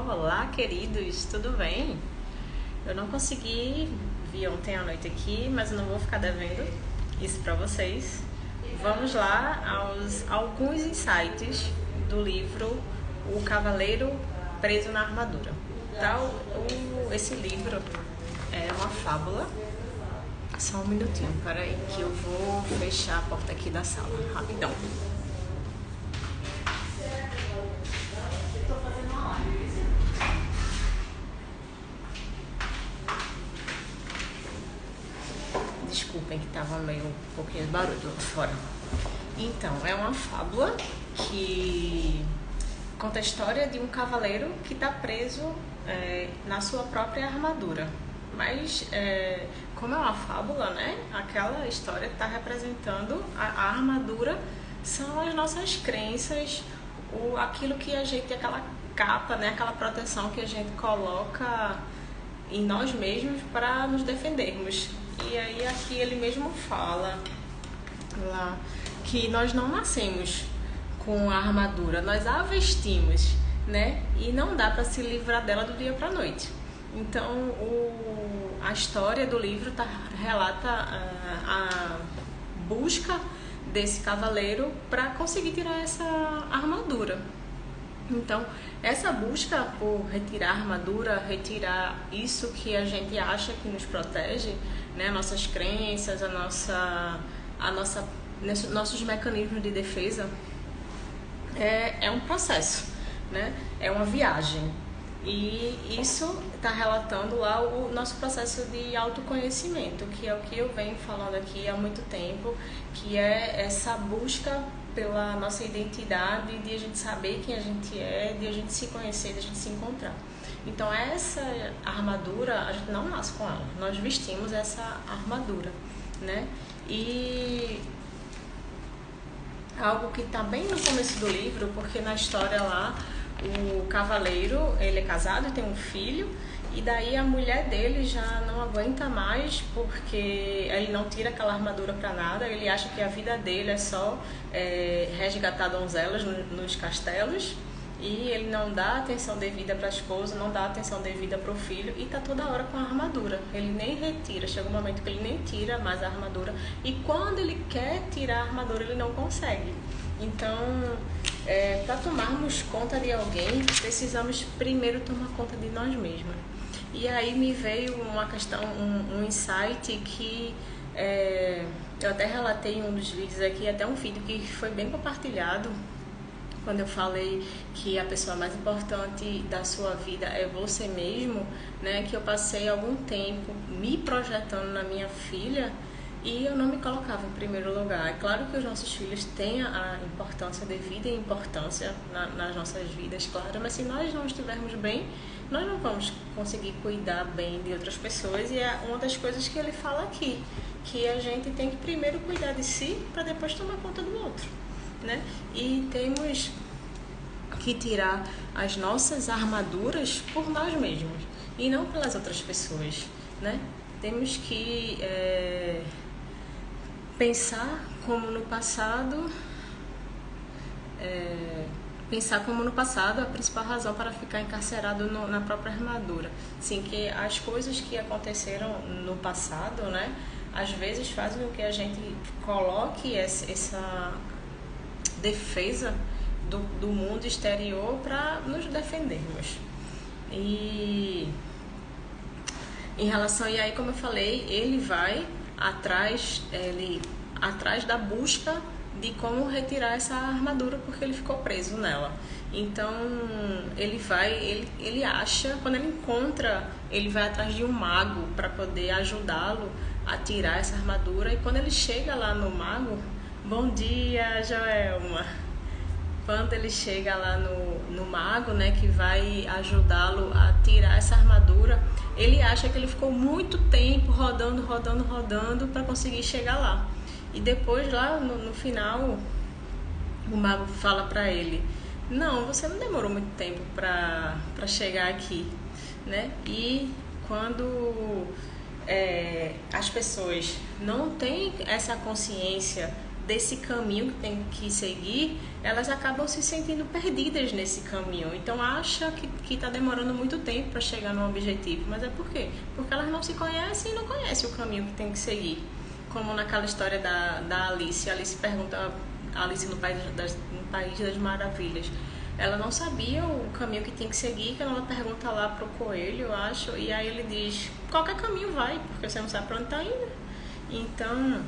Olá, queridos, tudo bem? Eu não consegui vir ontem à noite aqui, mas eu não vou ficar devendo isso para vocês. Vamos lá aos alguns insights do livro O Cavaleiro Preso na Armadura. Esse livro é uma fábula. Só um minutinho, peraí, que eu vou fechar a porta aqui da sala, rapidão. Desculpem que tava meio um pouquinho de barulho lá fora. Então, é uma fábula que conta a história de um cavaleiro que está preso na sua própria armadura. Mas, como é uma fábula, né? Aquela história que está representando a armadura são as nossas crenças, aquilo que a gente, aquela capa, né? Aquela proteção que a gente coloca em nós mesmos para nos defendermos. E aí aqui ele mesmo fala lá que nós não nascemos com a armadura, nós a vestimos, né? E não dá para se livrar dela do dia para a noite. Então a história do livro relata a busca desse cavaleiro para conseguir tirar essa armadura. Então, essa busca por retirar a armadura, retirar isso que a gente acha que nos protege, né, nossas crenças, nossos mecanismos de defesa, é um processo, né? É uma viagem. E isso está relatando lá o nosso processo de autoconhecimento, que é o que eu venho falando aqui há muito tempo, que é essa busca pela nossa identidade, de a gente saber quem a gente é, de a gente se conhecer, de a gente se encontrar. Então essa armadura, a gente não nasce com ela, nós vestimos essa armadura, né? E algo que está bem no começo do livro, porque na história lá, o cavaleiro, ele é casado e tem um filho, e daí a mulher dele já não aguenta mais, porque ele não tira aquela armadura para nada, ele acha que a vida dele é só resgatar donzelas nos castelos, e ele não dá atenção devida para a esposa, não dá atenção devida para o filho, e tá toda hora com a armadura. Ele nem retira, chega um momento que ele nem tira mais a armadura, e quando ele quer tirar a armadura, ele não consegue. Então, para tomarmos conta de alguém, precisamos primeiro tomar conta de nós mesmos. E aí me veio uma questão, um insight que eu até relatei em um dos vídeos aqui, até um vídeo que foi bem compartilhado, quando eu falei que a pessoa mais importante da sua vida é você mesmo, né? Que eu passei algum tempo me projetando na minha filha e eu não me colocava em primeiro lugar. É claro que os nossos filhos têm a importância, devida importância nas nossas vidas, claro, mas se nós não estivermos bem, nós não vamos conseguir cuidar bem de outras pessoas, e é uma das coisas que ele fala aqui, que a gente tem que primeiro cuidar de si para depois tomar conta do outro, né? E temos que tirar as nossas armaduras por nós mesmos e não pelas outras pessoas, né? Temos que pensar como no passado, a principal razão para ficar encarcerado na própria armadura. Sim, que as coisas que aconteceram no passado, né, às vezes fazem com que a gente coloque essa defesa do mundo exterior para nos defendermos. E em relação, e aí como eu falei, ele vai atrás da busca de como retirar essa armadura, porque ele ficou preso nela. Então ele acha, quando ele encontra, ele vai atrás de um mago para poder ajudá-lo a tirar essa armadura. E quando ele chega lá no mago, bom dia, Joelma. Quando ele chega lá no mago, né, que vai ajudá-lo a tirar essa armadura, ele acha que ele ficou muito tempo rodando para conseguir chegar lá. E depois, lá no final, o mago fala para ele: não, você não demorou muito tempo para chegar aqui, né? E quando as pessoas não têm essa consciência desse caminho que tem que seguir, elas acabam se sentindo perdidas nesse caminho. Então acha que está demorando muito tempo para chegar no objetivo. Mas é por quê? Porque elas não se conhecem e não conhecem o caminho que tem que seguir. Como naquela história da Alice. A Alice pergunta, Alice no País das Maravilhas. Ela não sabia o caminho que tinha que seguir, quando ela pergunta lá pro coelho, eu acho, e aí ele diz, qualquer caminho vai, porque você não sabe para onde está indo. Então,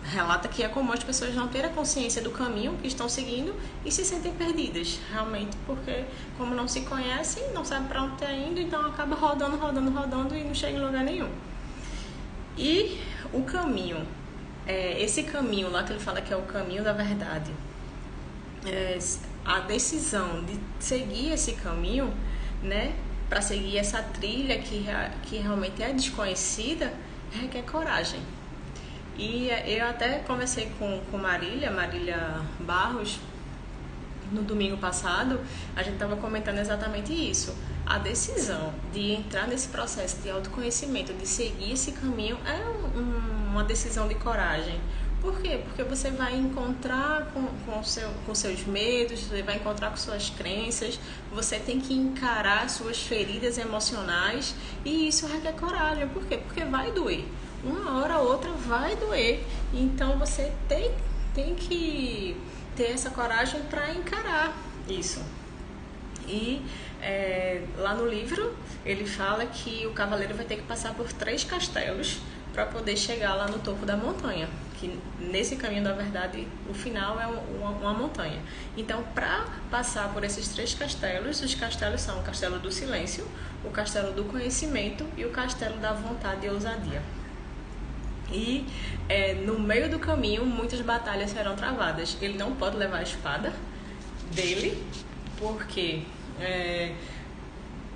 relata que é comum as pessoas não terem a consciência do caminho que estão seguindo e se sentem perdidas, realmente, porque como não se conhecem, não sabem para onde está indo, então acaba rodando e não chega em lugar nenhum. E o caminho, esse caminho lá que ele fala que é o caminho da verdade, a decisão de seguir esse caminho, né, para seguir essa trilha que realmente é desconhecida, requer coragem. E eu até conversei com Marília Barros no domingo passado, a gente estava comentando exatamente isso. A decisão de entrar nesse processo de autoconhecimento, de seguir esse caminho, é uma decisão de coragem. Por quê? Porque você vai encontrar com seus medos, você vai encontrar com suas crenças, você tem que encarar suas feridas emocionais e isso requer coragem. Por quê? Porque vai doer. Uma hora ou outra vai doer. Então você tem que ter essa coragem para encarar isso. E lá no livro ele fala que o cavaleiro vai ter que passar por 3 castelos para poder chegar lá no topo da montanha, que nesse caminho da verdade o final é uma montanha. Então, para passar por esses 3 castelos, os castelos são o castelo do silêncio, o castelo do conhecimento e o castelo da vontade e ousadia. E no meio do caminho muitas batalhas serão travadas. Ele não pode levar a espada dele, porque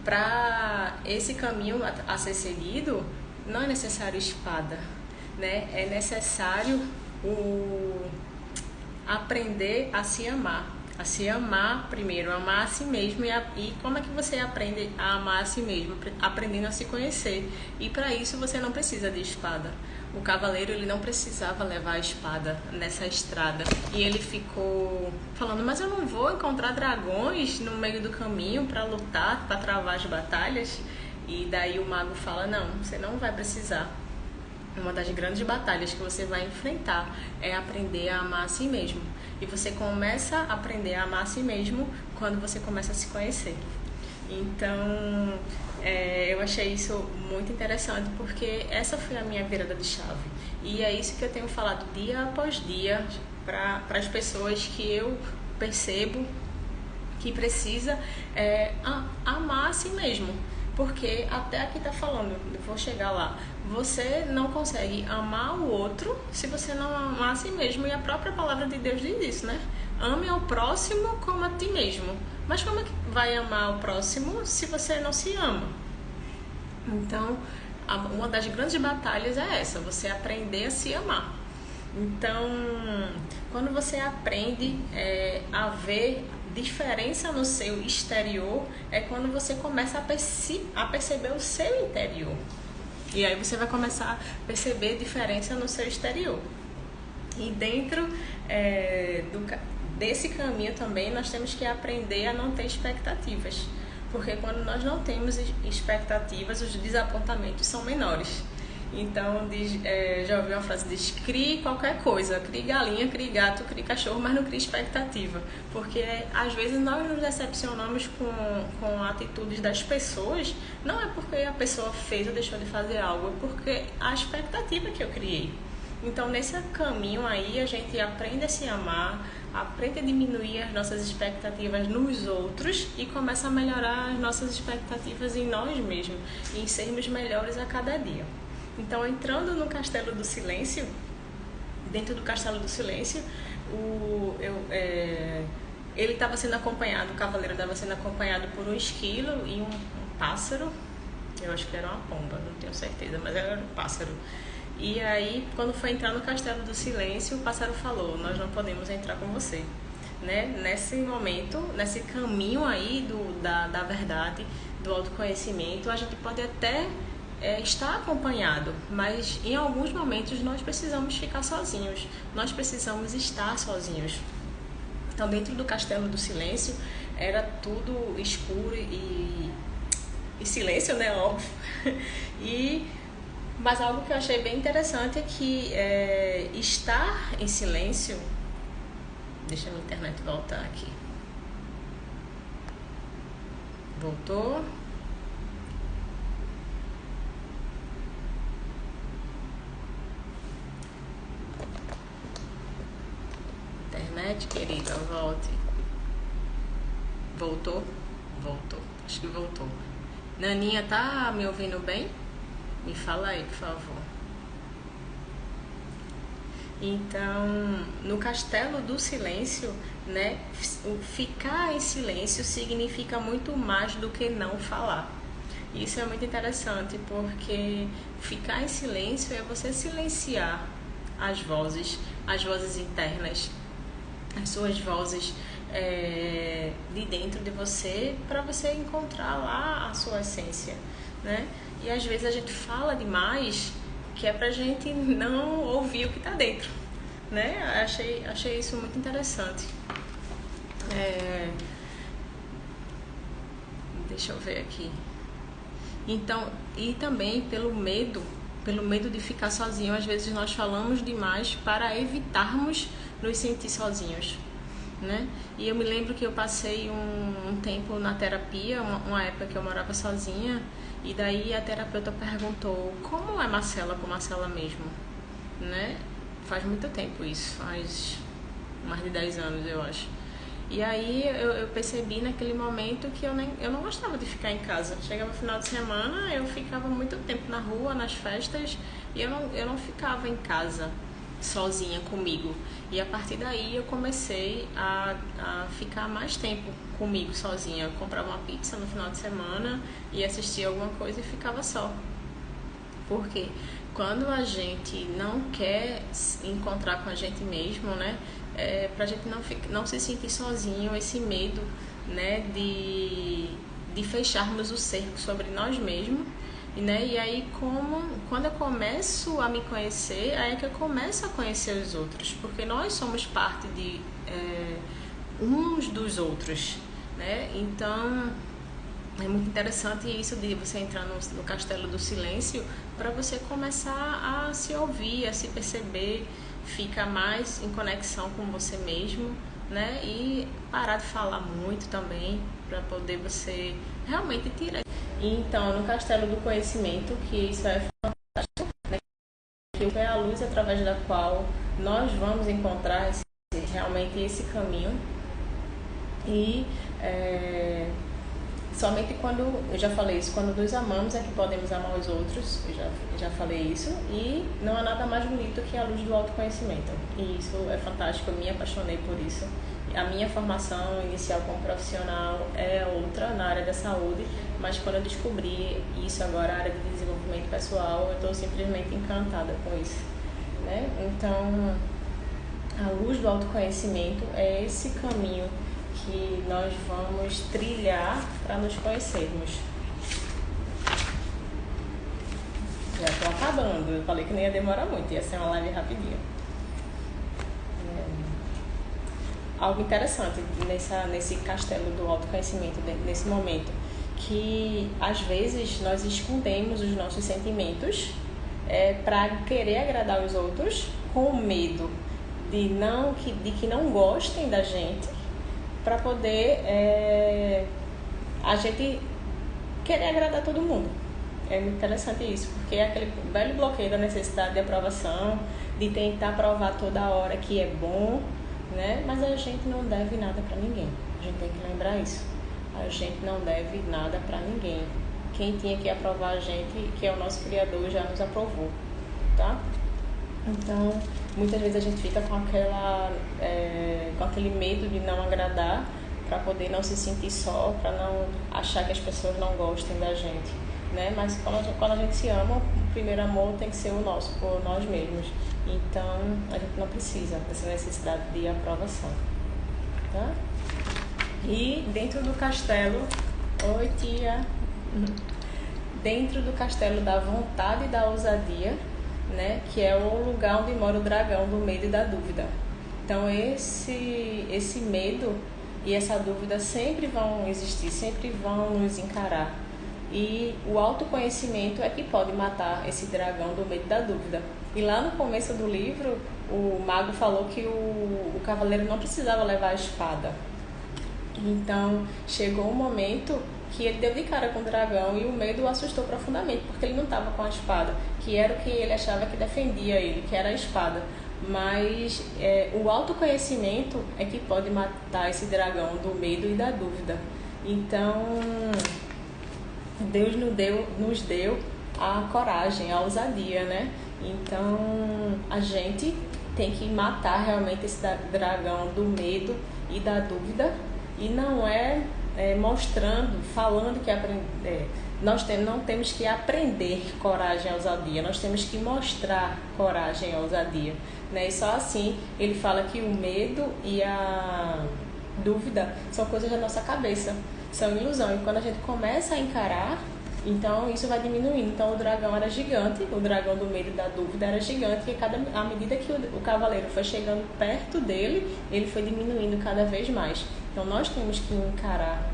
para esse caminho a ser seguido não é necessário espada, né? É necessário aprender a se amar primeiro, amar a si mesmo. E como é que você aprende a amar a si mesmo? Aprendendo a se conhecer. E para isso você não precisa de espada. O cavaleiro, ele não precisava levar a espada nessa estrada. E ele ficou falando, mas eu não vou encontrar dragões no meio do caminho para lutar, para travar as batalhas? E daí o mago fala, não, você não vai precisar. Uma das grandes batalhas que você vai enfrentar é aprender a amar a si mesmo. E você começa a aprender a amar a si mesmo quando você começa a se conhecer. Então, eu achei isso muito interessante, porque essa foi a minha virada de chave. E é isso que eu tenho falado dia após dia para as pessoas que eu percebo que precisa amar a si mesmo. Porque até aqui tá falando, eu vou chegar lá, você não consegue amar o outro se você não amar a si mesmo. E a própria palavra de Deus diz isso, né? Ame ao próximo como a ti mesmo. Mas como é que vai amar o próximo se você não se ama? Então, uma das grandes batalhas é essa, você aprender a se amar. Então, quando você aprende a ver diferença no seu exterior, é quando você começa a perceber o seu interior. E aí você vai começar a perceber diferença no seu exterior. E dentro desse caminho também nós temos que aprender a não ter expectativas. Porque quando nós não temos expectativas, os desapontamentos são menores. Então, já ouvi uma frase, diz, crie qualquer coisa, crie galinha, crie gato, crie cachorro, mas não crie expectativa. Porque às vezes nós nos decepcionamos com atitudes das pessoas, não é porque a pessoa fez ou deixou de fazer algo, é porque a expectativa que eu criei. Então, nesse caminho aí, a gente aprende a se amar, aprende a diminuir as nossas expectativas nos outros e começa a melhorar as nossas expectativas em nós mesmos, e em sermos melhores a cada dia. Então, entrando no Castelo do Silêncio, dentro do Castelo do Silêncio, ele estava sendo acompanhado, o cavaleiro estava sendo acompanhado por um esquilo e um pássaro. Eu acho que era uma pomba, não tenho certeza, mas era um pássaro. E aí, quando foi entrar no Castelo do Silêncio, o pássaro falou, nós não podemos entrar com você. Né? Nesse momento, nesse caminho aí da verdade, do autoconhecimento, a gente pode até estar acompanhado, mas em alguns momentos nós precisamos ficar sozinhos, nós precisamos estar sozinhos. Então, dentro do Castelo do Silêncio, era tudo escuro e silêncio, né? Óbvio. Mas algo que eu achei bem interessante é que estar em silêncio... Deixa a minha internet voltar aqui. Voltou. Internet, querida, volte. Voltou? Voltou. Acho que voltou. Naninha, tá me ouvindo bem? Me fala aí, por favor. Então, no Castelo do Silêncio, né, ficar em silêncio significa muito mais do que não falar. Isso é muito interessante, porque ficar em silêncio é você silenciar as vozes internas, as suas vozes de dentro de você, para você encontrar lá a sua essência, né? E às vezes a gente fala demais, que é pra gente não ouvir o que tá dentro, né? Achei isso muito interessante. Deixa eu ver aqui. Então, e também pelo medo de ficar sozinho, às vezes nós falamos demais para evitarmos nos sentir sozinhos, né? E eu me lembro que eu passei um tempo na terapia, uma época que eu morava sozinha, e daí a terapeuta perguntou como é Marcela com Marcela mesmo, né? Faz muito tempo isso, faz mais de 10 anos, eu acho. E aí eu percebi naquele momento que eu não gostava de ficar em casa. Chegava no final de semana, eu ficava muito tempo na rua, nas festas, e eu não ficava em casa sozinha comigo. E a partir daí eu comecei a ficar mais tempo comigo sozinha. Eu comprava uma pizza no final de semana e assistia alguma coisa e ficava só. Por quê? Quando a gente não quer encontrar com a gente mesmo, né? Pra gente não se sentir sozinho, esse medo, né? De fecharmos o cerco sobre nós mesmos. Né? E aí, quando eu começo a me conhecer, aí é que eu começo a conhecer os outros, porque nós somos parte de uns dos outros, né? Então, é muito interessante isso de você entrar no Castelo do Silêncio para você começar a se ouvir, a se perceber, ficar mais em conexão com você mesmo, né? E parar de falar muito também, para poder você realmente tirar. Então, no Castelo do Conhecimento, que isso é fantástico, né? Que é a luz através da qual nós vamos encontrar realmente esse caminho. E somente quando, eu já falei isso, quando nos amamos é que podemos amar os outros, eu já falei isso, e não há nada mais bonito que a luz do autoconhecimento. E isso é fantástico, eu me apaixonei por isso. A minha formação inicial como profissional é outra, na área da saúde, mas quando eu descobri isso agora, a área de desenvolvimento pessoal, eu estou simplesmente encantada com isso, né? Então, a luz do autoconhecimento é esse caminho que nós vamos trilhar para nos conhecermos. Já estou acabando, eu falei que nem ia demorar muito, ia ser uma live rapidinho. Algo interessante nesse castelo do autoconhecimento, nesse momento, que às vezes nós escondemos os nossos sentimentos para querer agradar os outros, com medo de que não gostem da gente, para poder a gente querer agradar todo mundo. É muito interessante isso, porque é aquele velho bloqueio da necessidade de aprovação, de tentar provar toda hora que é bom, né? Mas a gente não deve nada para ninguém. A gente tem que lembrar isso. A gente não deve nada para ninguém. Quem tinha que aprovar a gente, que é o nosso Criador, já nos aprovou, tá? Então, muitas vezes a gente fica com aquele medo de não agradar, para poder não se sentir só, para não achar que as pessoas não gostem da gente, né? Mas quando a gente se ama, o primeiro amor tem que ser o nosso, por nós mesmos. Então, a gente não precisa dessa necessidade de aprovação, tá? E dentro do castelo... Oi, tia! dentro do castelo da vontade e da ousadia, né? Que é o lugar onde mora o dragão do medo e da dúvida. Então esse medo e essa dúvida sempre vão existir, sempre vão nos encarar. E o autoconhecimento é que pode matar esse dragão do medo e da dúvida. E lá no começo do livro, o mago falou que o cavaleiro não precisava levar a espada. Então chegou um momento que ele deu de cara com o dragão e o medo o assustou profundamente, porque ele não estava com a espada, que era o que ele achava que defendia ele, que era a espada. Mas o autoconhecimento é que pode matar esse dragão do medo e da dúvida. Então Deus nos deu a coragem, a ousadia, né? Então a gente tem que matar realmente esse dragão do medo e da dúvida, e não mostrando, falando que nós não temos que aprender coragem e ousadia, nós temos que mostrar coragem e ousadia, né? E só assim ele fala que o medo e a dúvida são coisas da nossa cabeça, são ilusão, e quando a gente começa a encarar, então isso vai diminuindo. Então o dragão era gigante, o dragão do medo e da dúvida era gigante, e à medida que o cavaleiro foi chegando perto dele, ele foi diminuindo cada vez mais. Então nós temos que encarar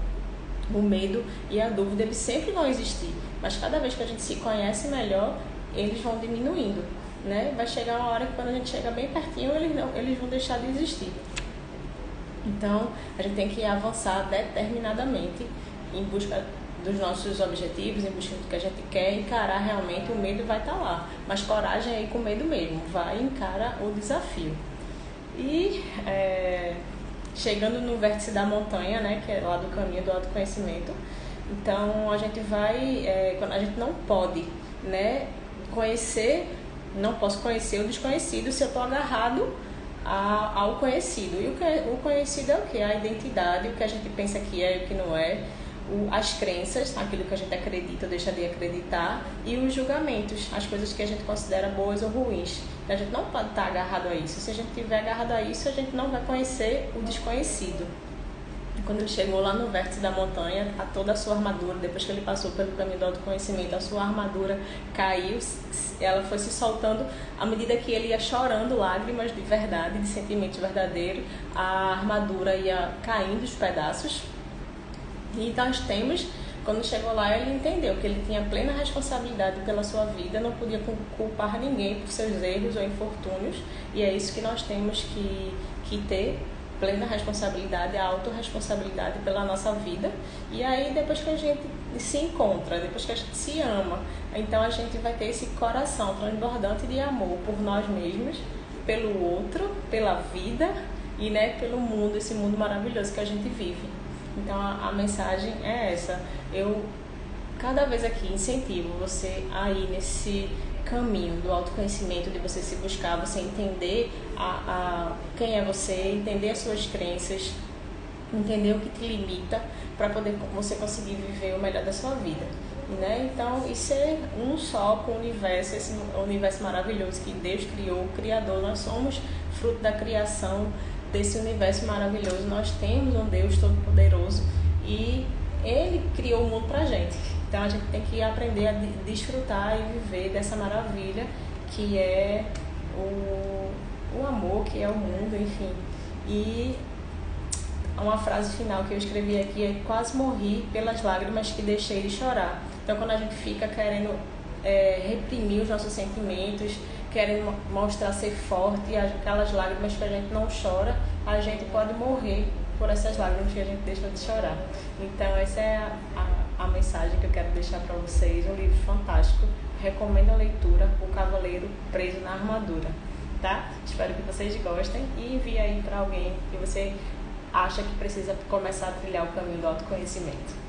o medo e a dúvida, eles sempre vão existir, mas cada vez que a gente se conhece melhor, eles vão diminuindo, né? Vai chegar uma hora que quando a gente chega bem pertinho, eles vão deixar de existir. Então a gente tem que avançar determinadamente em busca dos nossos objetivos, em busca do que a gente quer, encarar realmente. O medo vai estar lá, mas coragem é ir com medo mesmo, vai, encara o desafio. E chegando no vértice da montanha, né, que é lá do caminho do autoconhecimento, então a gente vai, quando a gente não pode, né, não posso conhecer o desconhecido se eu estou agarrado ao conhecido. E o conhecido é o que? A identidade, o que a gente pensa que é e o que não é, as crenças, aquilo que a gente acredita ou deixa de acreditar, e os julgamentos, as coisas que a gente considera boas ou ruins. A gente não pode estar agarrado a isso. Se a gente estiver agarrado a isso, a gente não vai conhecer o desconhecido. Quando ele chegou lá no vértice da montanha, toda a sua armadura, depois que ele passou pelo caminho do autoconhecimento, a sua armadura caiu, ela foi se soltando à medida que ele ia chorando lágrimas de verdade, de sentimentos verdadeiros, a armadura ia caindo os pedaços. E nós temos, quando chegou lá, ele entendeu que ele tinha plena responsabilidade pela sua vida, não podia culpar ninguém por seus erros ou infortúnios, e é isso que nós temos que ter, plena responsabilidade, a autorresponsabilidade pela nossa vida. E aí, depois que a gente se encontra, depois que a gente se ama, então a gente vai ter esse coração transbordante de amor por nós mesmos, pelo outro, pela vida e, né, pelo mundo, esse mundo maravilhoso que a gente vive. Então a mensagem é essa. Eu cada vez aqui incentivo você a ir nesse caminho do autoconhecimento, de você se buscar, você entender quem é você, entender as suas crenças, entender o que te limita, para poder você conseguir viver o melhor da sua vida, né? Então, e ser um só com o universo, esse universo maravilhoso que Deus criou, o Criador. Nós somos fruto da criação desse universo maravilhoso. Nós temos um Deus Todo-Poderoso e Ele criou o mundo pra gente. Então a gente tem que aprender a desfrutar e viver dessa maravilha que é o amor, que é o mundo, enfim. E uma frase final que eu escrevi aqui é: quase morri pelas lágrimas que deixei de chorar. Então quando a gente fica querendo reprimir os nossos sentimentos, querendo mostrar ser forte, e aquelas lágrimas que a gente não chora, a gente pode morrer por essas lágrimas que a gente deixa de chorar. Então essa é a mensagem que eu quero deixar para vocês. Um livro fantástico, recomendo a leitura, O Cavaleiro Preso na Armadura, tá? Espero que vocês gostem e envie aí para alguém que você acha que precisa começar a trilhar o caminho do autoconhecimento.